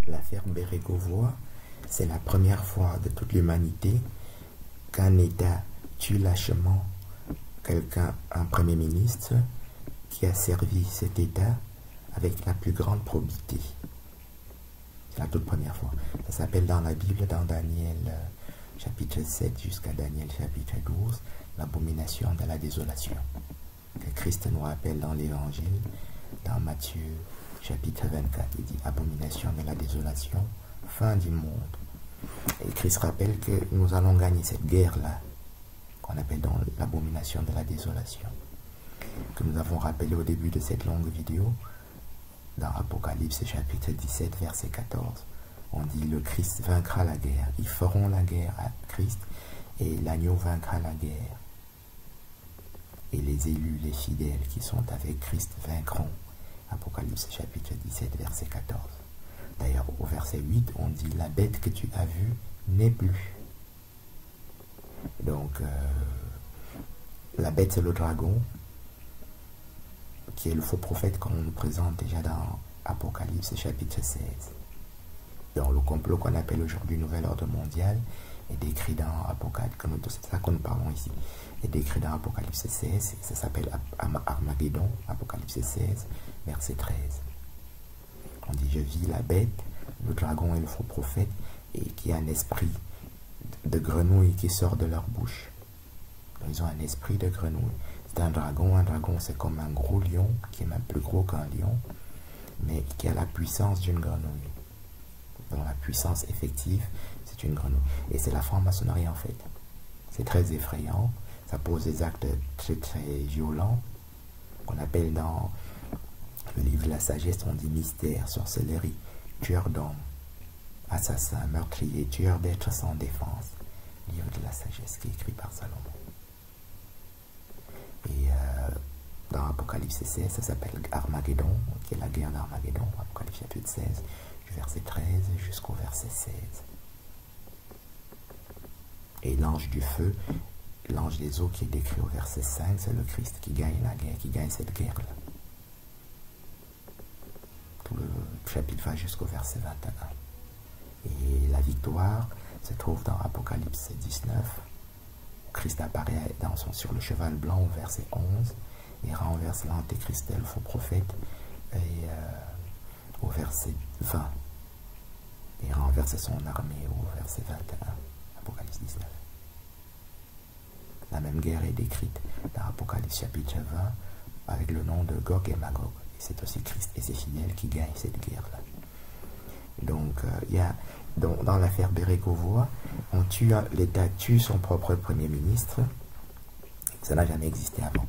l'affaire Bérégovoy, c'est la première fois de toute l'humanité qu'un État tue lâchement un Premier ministre qui a servi cet État avec la plus grande probité. C'est la toute première fois. Ça s'appelle dans la Bible, dans Daniel chapitre 7 jusqu'à Daniel chapitre 12, l'abomination de la désolation. Que Christ nous rappelle dans l'Évangile, dans Matthieu chapitre 24, il dit abomination de la désolation, fin du monde. Et Christ rappelle que nous allons gagner cette guerre-là, qu'on appelle donc l'abomination de la désolation, que nous avons rappelé au début de cette longue vidéo, dans Apocalypse chapitre 17, verset 14. On dit le Christ vaincra la guerre. Ils feront la guerre à Christ et l'agneau vaincra la guerre. Et les élus, les fidèles qui sont avec Christ vaincront. Apocalypse chapitre 17, verset 14. D'ailleurs, au verset 8, on dit la bête que tu as vue n'est plus. Donc, la bête, c'est le dragon, qui est le faux prophète qu'on nous présente déjà dans Apocalypse chapitre 16. Donc, le complot qu'on appelle aujourd'hui Nouvel Ordre Mondial est décrit dans Apocalypse, c'est ça que nous parlons ici, est décrit dans Apocalypse 16, ça s'appelle Armageddon, Apocalypse 16, verset 13. On dit, je vis la bête, le dragon et le faux prophète, et qui a un esprit de grenouille qui sort de leur bouche. Donc, ils ont un esprit de grenouille. C'est un dragon c'est comme un gros lion, qui est même plus gros qu'un lion, mais qui a la puissance d'une grenouille. Donc la puissance effective, c'est une grenouille. Et c'est la franc-maçonnerie en fait. C'est très effrayant, ça pose des actes très très violents, qu'on appelle dans le livre de la sagesse, on dit mystère, sorcellerie, tueur d'hommes, assassin, meurtrier, tueur d'êtres sans défense. Livre de la sagesse qui est écrit par Salomon. Et dans Apocalypse 16, ça s'appelle Armageddon, qui est la guerre d'Armageddon, Apocalypse chapitre 16, du verset 13 jusqu'au verset 16. Et l'ange du feu, l'ange des eaux qui est décrit au verset 5, c'est le Christ qui gagne la guerre, qui gagne cette guerre-là. Tout le chapitre va jusqu'au verset 21. Et la victoire se trouve dans Apocalypse 19. Christ apparaît sur le cheval blanc au verset 11 et renverse l'antéchrist, le faux prophète, et au verset 20. Et renverse son armée au verset 21, Apocalypse 19. La même guerre est décrite dans Apocalypse chapitre 20 avec le nom de Gog et Magog. Et c'est aussi Christ et ses fidèles qui gagnent cette guerre-là. Donc, dans l'affaire Bérégovoy, l'État tue son propre Premier ministre. Ça n'a jamais existé avant.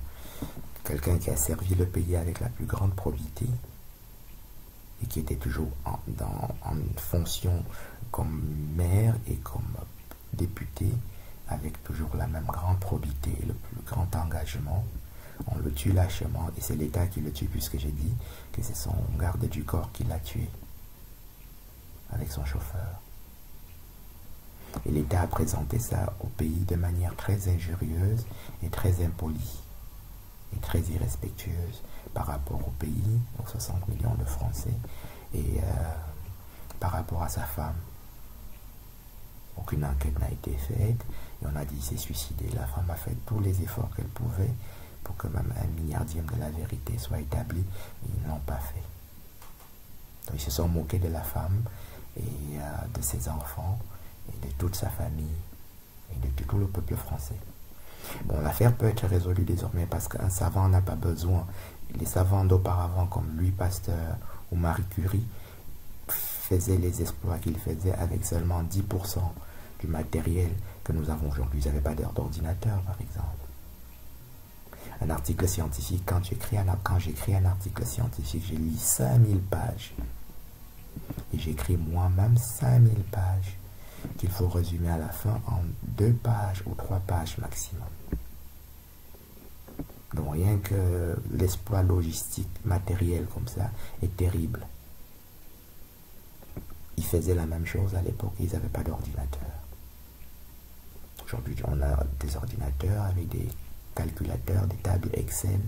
Quelqu'un qui a servi le pays avec la plus grande probité et qui était toujours en fonction comme maire et comme député avec toujours la même grande probité et le plus grand engagement. On le tue lâchement et c'est l'État qui le tue puisque j'ai dit que c'est son garde du corps qui l'a tué avec son chauffeur. Et l'État a présenté ça au pays de manière très injurieuse et très impolie et très irrespectueuse par rapport au pays, aux 60 millions de Français, et par rapport à sa femme. Aucune enquête n'a été faite et on a dit qu'il s'est suicidé. La femme a fait tous les efforts qu'elle pouvait pour que même 1/1000 de la vérité soit établie, mais ils ne l'ont pas fait. Donc ils se sont moqués de la femme et de ses enfants et de toute sa famille et de tout le peuple français. Bon, l'affaire peut être résolue désormais parce qu'un savant n'a pas besoin. Les savants d'auparavant comme Louis Pasteur ou Marie Curie faisaient les exploits qu'ils faisaient avec seulement 10% du matériel que nous avons aujourd'hui. Ils n'avaient pas d'ordinateur par exemple. Un article scientifique, quand j'écris un article scientifique, j'ai lu 5000 pages. Et j'écris moi-même 5000 pages qu'il faut résumer à la fin en 2 pages ou 3 pages maximum. Donc rien que l'exploit logistique, matériel comme ça, est terrible. Ils faisaient la même chose à l'époque, ils n'avaient pas d'ordinateur. Aujourd'hui, on a des ordinateurs avec des calculateurs, des tables Excel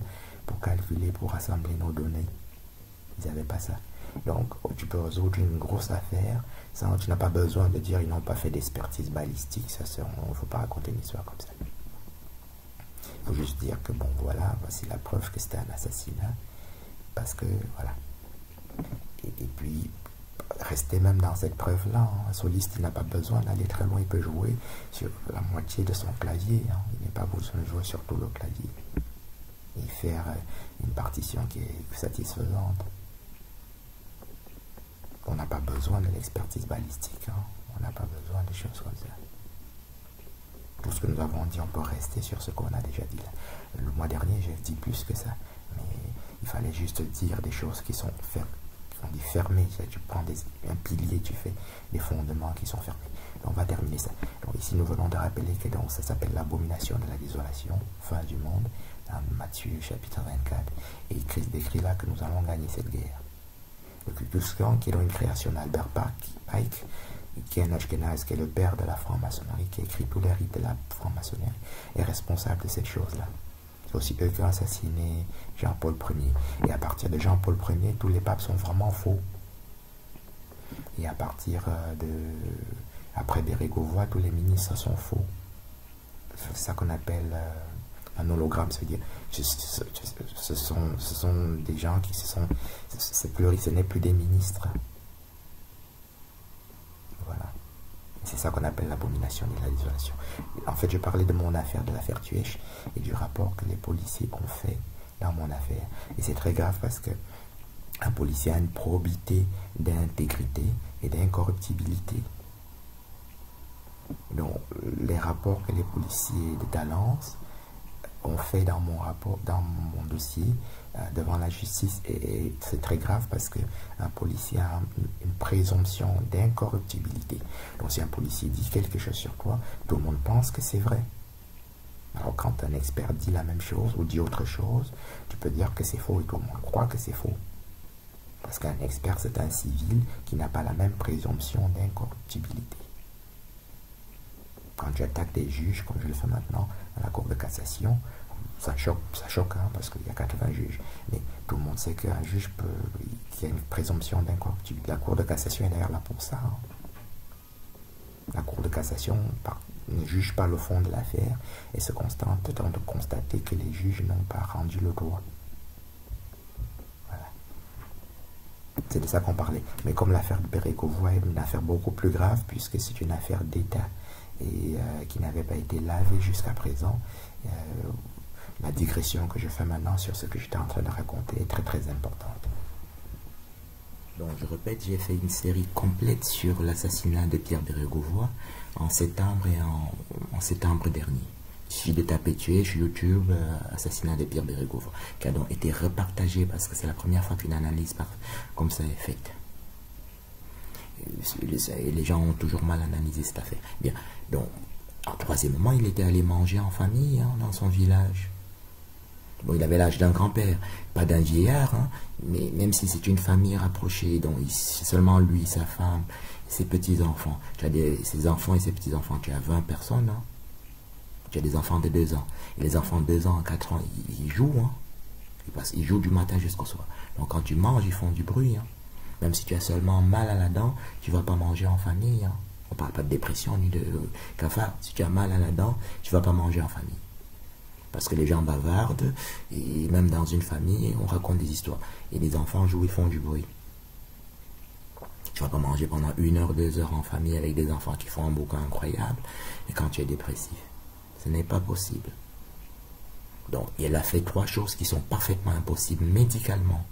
pour calculer, pour rassembler nos données. Ils n'avaient pas ça. Donc, tu peux résoudre une grosse affaire sans, tu n'as pas besoin de dire ils n'ont pas fait d'expertise balistique. Ça, il ne faut pas raconter une histoire comme ça. Il faut juste dire que, bon, voilà, voici la preuve que c'était un assassinat. Parce que, voilà. Et puis, rester même dans cette preuve-là. Hein. Un soliste, il n'a pas besoin d'aller très loin. Il peut jouer sur la moitié de son clavier. Hein. Il n'a pas besoin de jouer sur tout le clavier. Et faire une partition qui est satisfaisante. On n'a pas besoin de l'expertise balistique. Hein. On n'a pas besoin de choses comme ça. Tout ce que nous avons dit, on peut rester sur ce qu'on a déjà dit là. Le mois dernier, j'ai dit plus que ça. Mais il fallait juste dire des choses qui sont fermées. Tu prends un pilier, tu fais des fondements qui sont fermés. Donc, on va terminer ça. Donc ici, nous venons de rappeler que donc, ça s'appelle l'abomination de la désolation, fin du monde, dans Matthieu chapitre 24. Et Christ décrit là que nous allons gagner cette guerre. Le Ku Klux Klan, qui est donc une création d'Albert Pike, qui est un Ashkenaz, qui est le père de la franc-maçonnerie, qui a écrit tous les rites de la franc-maçonnerie, est responsable de cette chose-là. C'est aussi eux qui ont assassiné Jean-Paul Ier. Et à partir de Jean-Paul Ier, tous les papes sont vraiment faux. Et à partir après Bérégovoy, tous les ministres sont faux. C'est ça qu'on appelle un hologramme, ça veut dire ce sont des gens qui ce n'est plus des ministres. Voilà. C'est ça qu'on appelle l'abomination de la désolation. En fait, je parlais de mon affaire, de l'affaire Tuech, et du rapport que les policiers ont fait dans mon affaire. Et c'est très grave parce que un policier a une probité d'intégrité et d'incorruptibilité. Donc, les rapports que les policiers de Talence ont fait dans mon rapport, dans mon dossier devant la justice, et c'est très grave parce que un policier a une présomption d'incorruptibilité. Donc si un policier dit quelque chose sur toi, tout le monde pense que c'est vrai. Alors quand un expert dit la même chose ou dit autre chose, tu peux dire que c'est faux et tout le monde croit que c'est faux. Parce qu'un expert, c'est un civil qui n'a pas la même présomption d'incorruptibilité. Quand tu attaques des juges, comme je le fais maintenant à la Cour de cassation, ça choque hein, parce qu'il y a 80 juges. Mais tout le monde sait qu'un juge qui a une présomption d'incorruptibilité. La Cour de cassation est d'ailleurs là pour ça. Hein. La Cour de cassation ne juge pas le fond de l'affaire et se contente de constater que les juges n'ont pas rendu le droit. Voilà. C'est de ça qu'on parlait. Mais comme l'affaire de Bérégovoy est une affaire beaucoup plus grave puisque c'est une affaire d'État et qui n'avait pas été lavée jusqu'à présent, la digression que je fais maintenant sur ce que j'étais en train de raconter est très très importante. Donc je répète, j'ai fait une série complète sur l'assassinat de Pierre Bérégovoy en septembre et en septembre dernier. Il suffit de taper Tuech sur YouTube, assassinat de Pierre Bérégovoy, qui a donc été repartagé parce que c'est la première fois qu'une analyse comme ça est faite. Et les gens ont toujours mal analysé cette affaire. Bien, donc, en troisièmement, il était allé manger en famille hein, dans son village. Bon, il avait l'âge d'un grand-père, pas d'un vieillard, hein, mais même si c'est une famille rapprochée, donc c'est seulement lui, sa femme, ses petits-enfants. Tu as ses enfants et ses petits-enfants, tu as 20 personnes. Hein. Tu as des enfants de 2 ans. Et les enfants de 2 ans, 4 ans, ils jouent. Hein. Ils jouent du matin jusqu'au soir. Donc quand tu manges, ils font du bruit. Hein. Même si tu as seulement mal à la dent, tu ne vas pas manger en famille. Hein. On ne parle pas de dépression ni de cafard. Si tu as mal à la dent, tu ne vas pas manger en famille. Parce que les gens bavardent, et même dans une famille, on raconte des histoires. Et les enfants jouent, ils font du bruit. Tu ne vas pas manger pendant 1 heure, 2 heures en famille avec des enfants qui font un boucan incroyable, et quand tu es dépressif. Ce n'est pas possible. Donc, il a fait 3 choses qui sont parfaitement impossibles médicalement.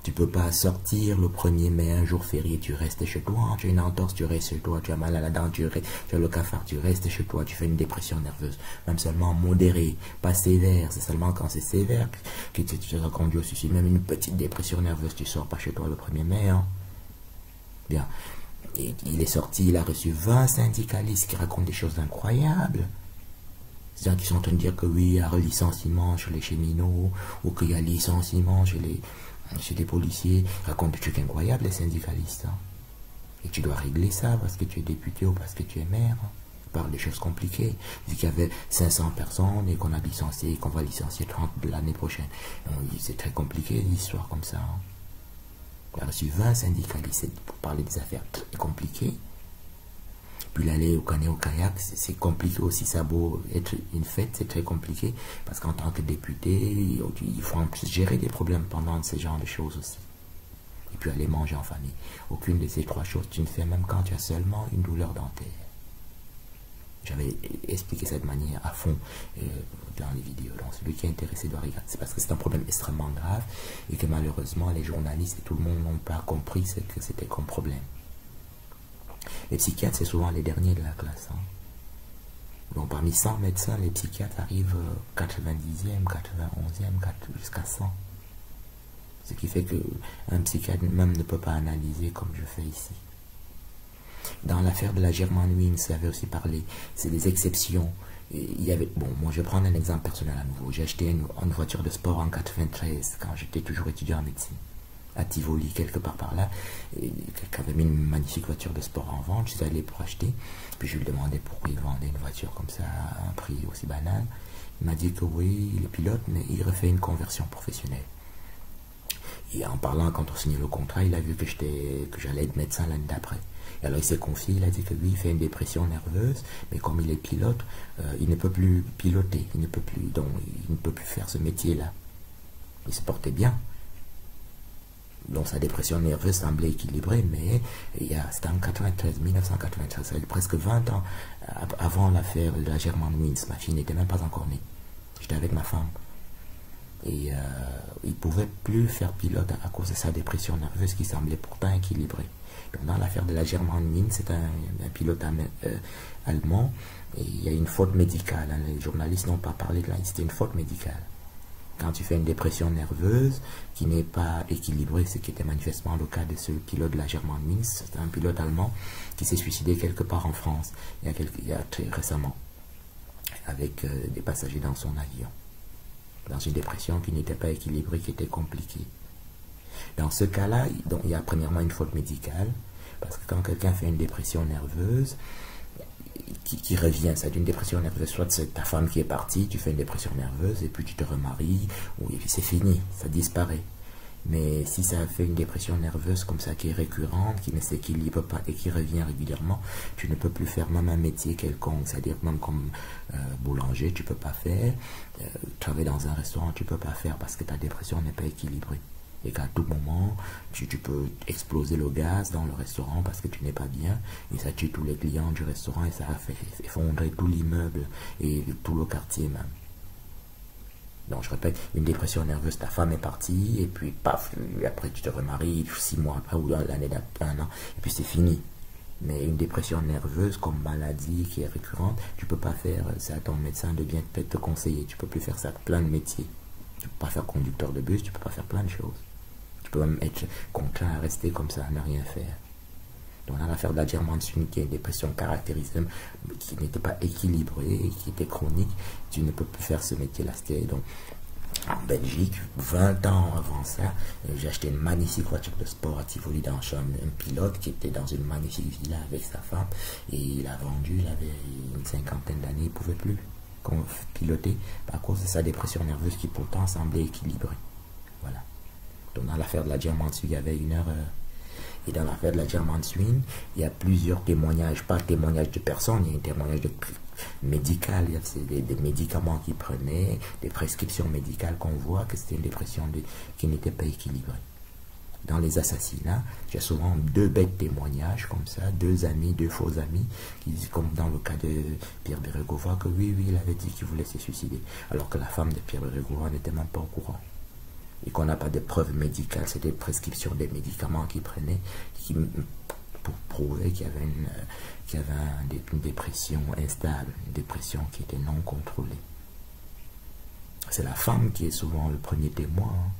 Tu ne peux pas sortir le 1er mai, un jour férié, tu restes chez toi. Tu as une entorse, tu restes chez toi. Tu as mal à la dent, tu as le cafard, tu restes chez toi. Tu fais une dépression nerveuse, même seulement modérée, pas sévère. C'est seulement quand c'est sévère que tu te conduis au suicide. Même une petite dépression nerveuse, tu ne sors pas chez toi le 1er mai. Hein. Bien. Et il est sorti, il a reçu 20 syndicalistes qui racontent des choses incroyables. C'est-à-dire qui sont en train de dire que oui, il y a un licenciement chez les cheminots, ou qu'il y a licenciement chez les policiers. Ils racontent des trucs incroyables, les syndicalistes. Hein. Et tu dois régler ça parce que tu es député ou parce que tu es maire. Hein. parle des choses compliquées. Vu qu'il y avait 500 personnes et qu'on a licencié, qu'on va licencier 30 l'année prochaine. C'est très compliqué, l'histoire comme ça. Hein. On a reçu 20 syndicalistes pour parler des affaires très compliquées. Puis l'aller au canoë, au kayak, c'est compliqué aussi. Ça a beau être une fête, c'est très compliqué. Parce qu'en tant que député, il faut en plus gérer des problèmes pendant ce genre de choses aussi. Et puis aller manger en famille. Aucune de ces trois choses tu ne fais même quand tu as seulement une douleur dentaire. J'avais expliqué cette manière à fond dans les vidéos. Donc celui qui est intéressé doit regarder. C'est parce que c'est un problème extrêmement grave et que malheureusement les journalistes et tout le monde n'ont pas compris ce que c'était comme problème. Les psychiatres, c'est souvent les derniers de la classe. Hein. Donc parmi 100 médecins, les psychiatres arrivent 90e, 91e, jusqu'à 100. Ce qui fait qu'un psychiatre même ne peut pas analyser comme je fais ici. Dans l'affaire de la Germanwings, ça avait aussi parlé, c'est des exceptions. Il y avait, bon, moi je vais prendre un exemple personnel à nouveau. J'ai acheté une voiture de sport en 93, quand j'étais toujours étudiant en médecine. À Tivoli, quelque part par là, quelqu'un avait mis une magnifique voiture de sport en vente, je suis allé pour acheter, puis je lui demandais pourquoi il vendait une voiture comme ça à un prix aussi banal. Il m'a dit que oui, il est pilote, mais il refait une conversion professionnelle. Et en parlant, quand on signait le contrat, il a vu que j'allais être médecin l'année d'après. Et alors il s'est confié, il a dit que lui, il fait une dépression nerveuse, mais comme il est pilote, il ne peut plus piloter, il ne peut plus faire ce métier-là. Il se portait bien. Donc sa dépression nerveuse semblait équilibrée, mais c'était en 1993, ça fait presque 20 ans avant l'affaire de la Germanwings. Ma fille n'était même pas encore née. J'étais avec ma femme. Et il ne pouvait plus faire pilote à cause de sa dépression nerveuse qui semblait pourtant équilibrée. Donc dans l'affaire de la Germanwings, c'est un pilote allemand, et il y a une faute médicale. Hein. Les journalistes n'ont pas parlé de là, c'était une faute médicale. Quand tu fais une dépression nerveuse qui n'est pas équilibrée, ce qui était manifestement le cas de ce pilote de la Germanwings, c'est un pilote allemand qui s'est suicidé quelque part en France, il y a très récemment, avec des passagers dans son avion, dans une dépression qui n'était pas équilibrée, qui était compliquée. Dans ce cas-là, il y a premièrement une faute médicale, parce que quand quelqu'un fait une dépression nerveuse, qui revient, c'est une dépression nerveuse, soit c'est ta femme qui est partie, tu fais une dépression nerveuse et puis tu te remaries, et puis c'est fini, ça disparaît. Mais si ça fait une dépression nerveuse comme ça qui est récurrente, qui ne s'équilibre pas et qui revient régulièrement, tu ne peux plus faire même un métier quelconque, c'est-à-dire même comme boulanger, tu ne peux pas faire, travailler dans un restaurant, tu ne peux pas faire parce que ta dépression n'est pas équilibrée. Et qu'à tout moment, tu peux exploser le gaz dans le restaurant parce que tu n'es pas bien, et ça tue tous les clients du restaurant et ça a fait effondrer tout l'immeuble et tout le quartier même. Donc je répète, une dépression nerveuse, ta femme est partie, et puis paf, après tu te remaries 6 mois après ou l'année d'après, un an, et puis c'est fini. Mais une dépression nerveuse comme maladie qui est récurrente, tu peux pas faire, c'est à ton médecin de bien peut-être te conseiller, tu peux plus faire ça, plein de métiers. Tu peux pas faire conducteur de bus, tu peux pas faire plein de choses. Tu peux même être contraint à rester comme ça, à ne rien faire. Donc dans l'affaire de la Germanwings, qui est une dépression caractérisée, qui n'était pas équilibrée, qui était chronique, tu ne peux plus faire ce métier-là. Donc en Belgique, 20 ans avant ça, j'ai acheté une magnifique voiture de sport à Tivoli dans un pilote qui était dans une magnifique villa avec sa femme, et il a vendu, il avait une 50aine d'années, il ne pouvait plus piloter à cause de sa dépression nerveuse qui pourtant semblait équilibrée. Voilà. Donc dans l'affaire de la Germanwings, il y avait une erreur. Et dans l'affaire de la Germanwings, il y a plusieurs témoignages, pas témoignages de personnes, il y a un témoignage médical, il y a des médicaments qu'ils prenaient, des prescriptions médicales qu'on voit que c'était une dépression qui n'était pas équilibrée. Dans les assassinats, j'ai souvent 2 bêtes témoignages comme ça, 2 amis, 2 faux amis, qui disent, comme dans le cas de Pierre Bérégovoy, que oui, il avait dit qu'il voulait se suicider, alors que la femme de Pierre Bérégovoy n'était même pas au courant. Et qu'on n'a pas de preuves médicales, c'était des prescriptions des médicaments qu'il prenait, pour prouver qu'il y avait une dépression instable, une dépression qui était non contrôlée. C'est la femme qui est souvent le premier témoin. Hein.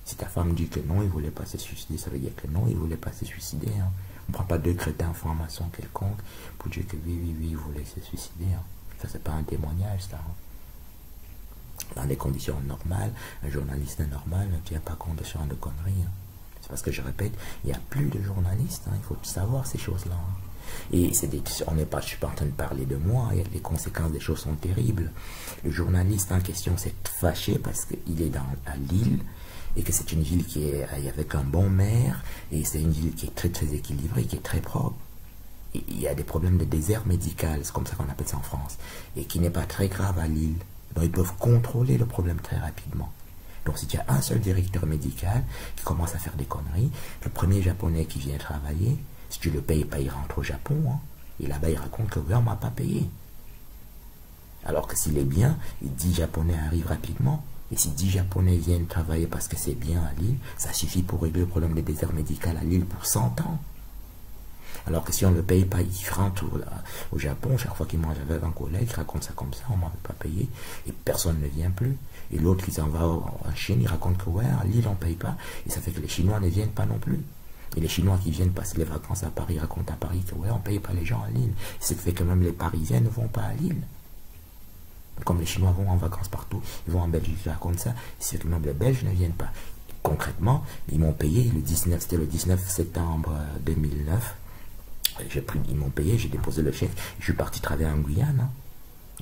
Si ta femme dit que non, il ne voulait pas se suicider, ça veut dire que non, il ne voulait pas se suicider. Hein. On ne prend pas 2 crétins en formation quelconque pour dire que oui, il voulait se suicider. Hein. Ça, c'est pas un témoignage, ça. Hein. Dans des conditions normales, un journaliste normal ne tient pas compte de ce genre de conneries. Hein. C'est parce que je répète, il n'y a plus de journalistes. Hein. Il faut savoir ces choses-là. Hein. Et je suis pas en train de parler de moi, et les conséquences des choses sont terribles. Le journaliste en question s'est fâché parce qu'il est à Lille, et que c'est une ville qui est avec un bon maire, et c'est une ville qui est très très équilibrée, qui est très propre. Et il y a des problèmes de désert médical, c'est comme ça qu'on appelle ça en France, et qui n'est pas très grave à Lille. Donc ils peuvent contrôler le problème très rapidement. Donc si tu as un seul directeur médical qui commence à faire des conneries, le premier japonais qui vient travailler, si tu le payes pas, il rentre au Japon, hein, et là-bas il raconte que oui, on m'a pas payé. Alors que s'il est bien, 10 japonais arrivent rapidement. Et si 10 japonais viennent travailler parce que c'est bien à Lille, ça suffit pour régler le problème des déserts médicaux à Lille pour 100 ans. Alors que si on ne le paye pas, il rentre au Japon, chaque fois qu'il mange avec un collègue, il raconte ça comme ça, on ne m'avait pas payé, et personne ne vient plus. Et l'autre qui s'en va en Chine, il raconte que ouais, à Lille on ne paye pas, et ça fait que les Chinois ne viennent pas non plus. Et les Chinois qui viennent passer les vacances à Paris racontent à Paris que ouais, on ne paye pas les gens à Lille. Ce qui fait que même les Parisiens ne vont pas à Lille. Comme les Chinois vont en vacances partout, ils vont en Belgique, ils racontent ça, c'est que même les Belges ne viennent pas. Et concrètement, ils m'ont payé c'était le 19 septembre 2009. Ils m'ont payé, j'ai déposé le chèque, je suis parti travailler en Guyane. Hein.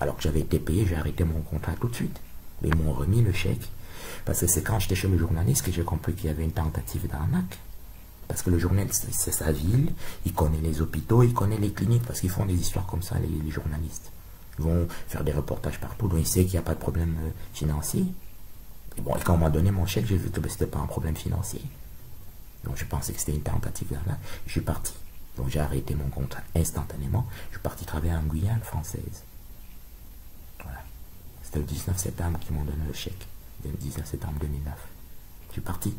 Alors que j'avais été payé, j'ai arrêté mon contrat tout de suite. Mais ils m'ont remis le chèque. Parce que c'est quand j'étais chez le journaliste que j'ai compris qu'il y avait une tentative d'arnaque. Parce que le journaliste, c'est sa ville, il connaît les hôpitaux, il connaît les cliniques, parce qu'ils font des histoires comme ça, les journalistes. Ils vont faire des reportages partout, donc il sait qu'il n'y a pas de problème financier. Et bon, et quand on m'a donné mon chèque, j'ai vu que ce n'était pas un problème financier. Donc je pensais que c'était une tentative d'arnaque. Je suis parti. Donc j'ai arrêté mon contrat instantanément. Je suis parti travailler en Guyane française. Voilà. C'était le 19 septembre qu'ils m'ont donné le chèque. Le 19 septembre 2009. Je suis parti.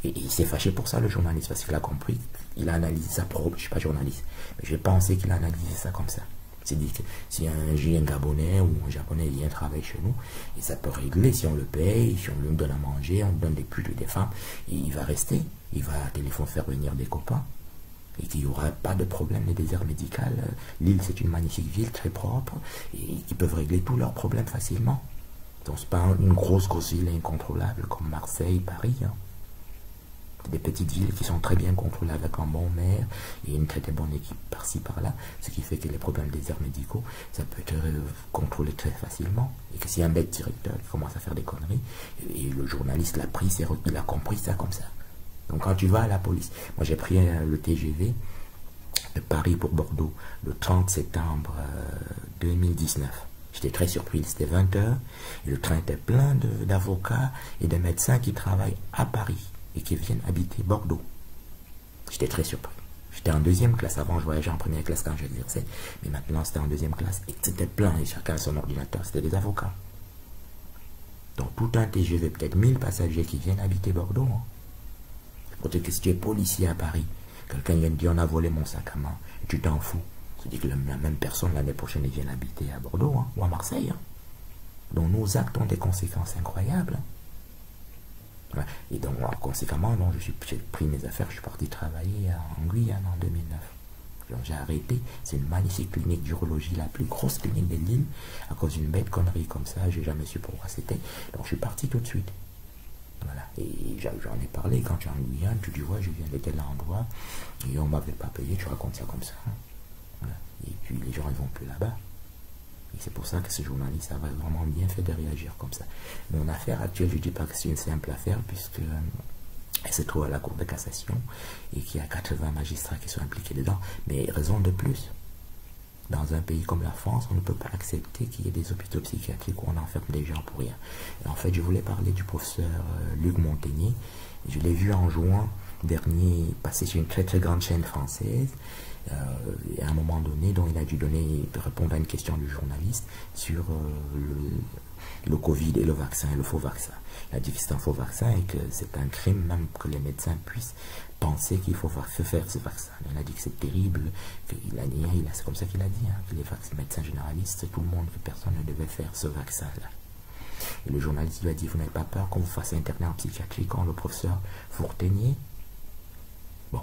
Et il s'est fâché pour ça, le journaliste, parce qu'il a compris, il a analysé ça propre. Je ne suis pas journaliste, mais j'ai pensé qu'il a analysé ça comme ça. Il s'est dit que si un Gabonais ou un Japonais vient travailler chez nous, et ça peut régler si on le paye, si on lui donne à manger, on lui donne des pulls et des femmes, et il va rester. Il va à téléphone faire venir des copains. Et qu'il n'y aura pas de problème de désert médical. Lille, c'est une magnifique ville, très propre, et qui peuvent régler tous leurs problèmes facilement. Donc, ce n'est pas une grosse ville incontrôlable comme Marseille, Paris. Hein. C'est des petites villes qui sont très bien contrôlées avec un bon maire et une très bonne équipe par-ci, par-là, ce qui fait que les problèmes de déserts médicaux, ça peut être contrôlé très facilement. Et que si un bête directeur qui commence à faire des conneries, et le journaliste l'a pris, il a compris ça comme ça. Donc quand tu vas à la police, moi j'ai pris le TGV de Paris pour Bordeaux le 30 septembre 2019. J'étais très surpris, c'était 20 h et le train était plein d'avocats et de médecins qui travaillent à Paris et qui viennent habiter Bordeaux. J'étais très surpris. J'étais en deuxième classe, avant je voyageais en première classe quand j'exerçais, mais maintenant c'était en deuxième classe et c'était plein et chacun a son ordinateur, c'était des avocats. Donc tout un TGV, peut-être 1000 passagers qui viennent habiter Bordeaux. Hein. Peut-être que si tu es policier à Paris, quelqu'un vient te dire on a volé mon sac à main, et tu t'en fous. C'est-à-dire que la même personne l'année prochaine elle vient habiter à Bordeaux hein, ou à Marseille. Hein. Donc nos actes ont des conséquences incroyables. Hein. Voilà. Et donc conséquemment, j'ai pris mes affaires, je suis parti travailler en Guyane en 2009. Donc j'ai arrêté, c'est une magnifique clinique d'urologie, la plus grosse clinique de l'île, à cause d'une bête connerie comme ça, j'ai jamais su pourquoi c'était. Donc je suis parti tout de suite. Voilà. Et j'en ai parlé quand tu es en Guyane, tu dis ouais je viens de tel endroit et on m'avait pas payé, tu racontes ça comme ça. Hein. Voilà. Et puis les gens ils vont plus là-bas. Et c'est pour ça que ce journaliste avait vraiment bien fait de réagir comme ça. Mon affaire actuelle, je ne dis pas que c'est une simple affaire puisque elle se trouve à la Cour de cassation et qu'il y a 80 magistrats qui sont impliqués dedans. Mais raison de plus. Dans un pays comme la France, on ne peut pas accepter qu'il y ait des hôpitaux psychiatriques où on enferme des gens pour rien. Et en fait, je voulais parler du professeur Luc Montagnier. Je l'ai vu en juin dernier passer sur une très très grande chaîne française. Et à un moment donné, dont il a dû répondre à une question du journaliste sur le Covid et le vaccin et le faux vaccin. Il a dit que c'est un faux vaccin et que c'est un crime même que les médecins puissent penser qu'il faut faire ce vaccin. Il a dit que c'est terrible, c'est comme ça qu'il a dit, hein, que les médecins généralistes, tout le monde, que personne ne devait faire ce vaccin-là. Et le journaliste lui a dit, vous n'avez pas peur qu'on vous fasse interner en psychiatrie quand le professeur Fourtenier. Bon,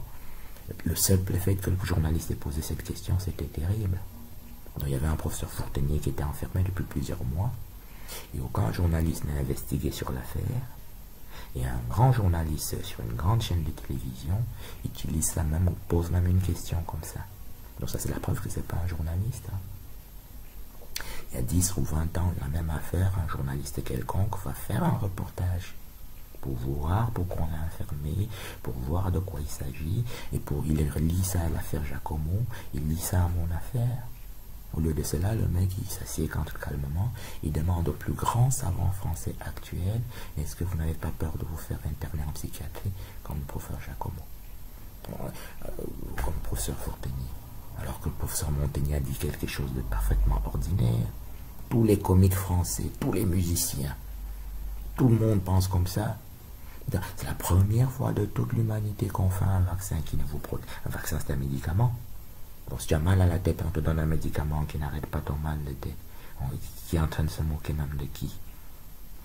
le seul fait que le journaliste ait posé cette question, c'était terrible. Donc, il y avait un professeur Fourtenier qui était enfermé depuis plusieurs mois, et aucun journaliste n'a investigué sur l'affaire. Et un grand journaliste sur une grande chaîne de télévision utilise ça même, ou pose même une question comme ça. Donc ça, c'est la preuve que c'est pas un journaliste. Hein. Il y a 10 ou 20 ans, la même affaire, un journaliste quelconque va faire un reportage pour voir pourquoi on l'a enfermé, pour voir de quoi il s'agit, et il lit ça à l'affaire Giacomo, il lit ça à mon affaire. Au lieu de cela, le mec, il s'assied calmement, il demande au plus grand savant français actuel, est-ce que vous n'avez pas peur de vous faire interner en psychiatrie comme le professeur Giacomo, comme le professeur Forteni, alors que le professeur Montaigne a dit quelque chose de parfaitement ordinaire. Tous les comiques français, tous les musiciens, tout le monde pense comme ça. C'est la première fois de toute l'humanité qu'on fait un vaccin qui ne vous protège. Un vaccin, c'est un médicament. Donc, si tu as mal à la tête, on te donne un médicament qui n'arrête pas ton mal de tête. Qui est en train de se moquer même de qui?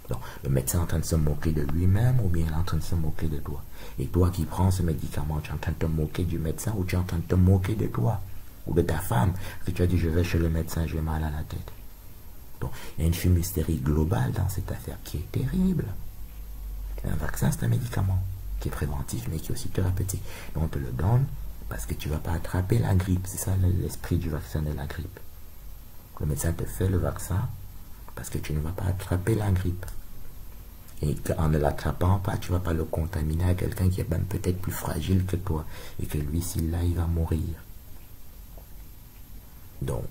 Donc, le médecin est en train de se moquer de lui-même ou bien il est en train de se moquer de toi? Et toi qui prends ce médicament, tu es en train de te moquer du médecin ou tu es en train de te moquer de toi? Ou de ta femme? Que tu as dit, je vais chez le médecin, j'ai mal à la tête. Donc, il y a une fumisterie globale dans cette affaire qui est terrible. Un vaccin, c'est un médicament qui est préventif, mais qui est aussi thérapeutique. Donc, on te le donne parce que tu ne vas pas attraper la grippe. C'est ça l'esprit du vaccin de la grippe. Le médecin te fait le vaccin parce que tu ne vas pas attraper la grippe. Et en ne l'attrapant pas, tu ne vas pas le contaminer à quelqu'un qui est même peut-être plus fragile que toi. Et que lui, s'il l'a, il va mourir. Donc,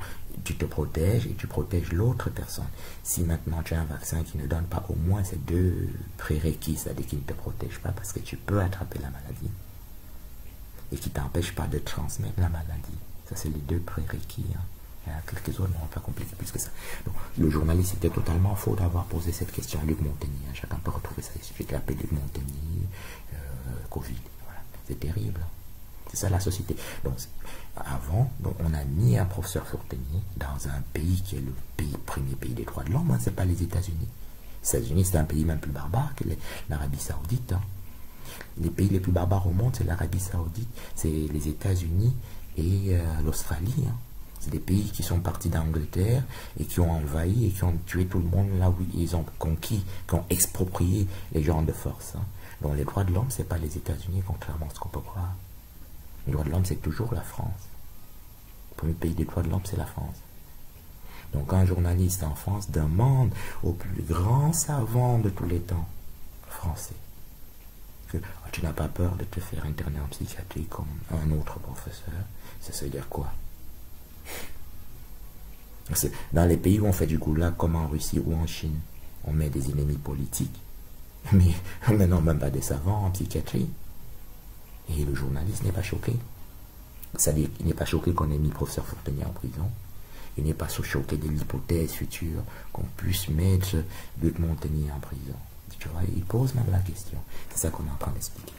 tu te protèges et tu protèges l'autre personne. Si maintenant tu as un vaccin qui ne donne pas au moins ces deux prérequis, c'est-à-dire qui ne te protège pas parce que tu peux attraper la maladie et qui ne t'empêche pas de transmettre la maladie. Ça, c'est les deux prérequis. Hein. Il y a quelques autres, mais on ne va pas compliquer plus que ça. Donc, le journaliste était totalement faux d'avoir posé cette question à Luc Montagny. Hein. Chacun peut retrouver ça. Il suffit de l'appeler Luc Montagny, Covid. Voilà. C'est terrible. C'est ça la société. Donc, avant, on a mis un professeur Forteni dans un pays qui est le premier pays des droits de l'homme. Hein, ce n'est pas les États-Unis. Les États-Unis, c'est un pays même plus barbare que l'Arabie Saoudite. Hein. Les pays les plus barbares au monde, c'est l'Arabie Saoudite, c'est les États-Unis et l'Australie. Hein. C'est des pays qui sont partis d'Angleterre et qui ont envahi et qui ont tué tout le monde là où ils ont conquis, qui ont exproprié les gens de force. Hein. Donc les droits de l'homme, ce n'est pas les États-Unis, contrairement à ce qu'on peut croire. Les droits de l'homme, c'est toujours la France. Le premier pays des droits de l'homme, c'est la France. Donc un journaliste en France demande au plus grand savant de tous les temps français que tu n'as pas peur de te faire interner en psychiatrie comme un autre professeur. Ça veut dire quoi? Dans les pays où on fait du goulag, comme en Russie ou en Chine, on met des ennemis politiques. Mais non, même pas des savants en psychiatrie. Et le journaliste n'est pas choqué. C'est-à-dire qu'il n'est pas choqué qu'on ait mis le professeur Forteni en prison. Il n'est pas choqué de l'hypothèse future qu'on puisse mettre Luc Montagny en prison. Tu vois, il pose même la question. C'est ça qu'on est en train d'expliquer.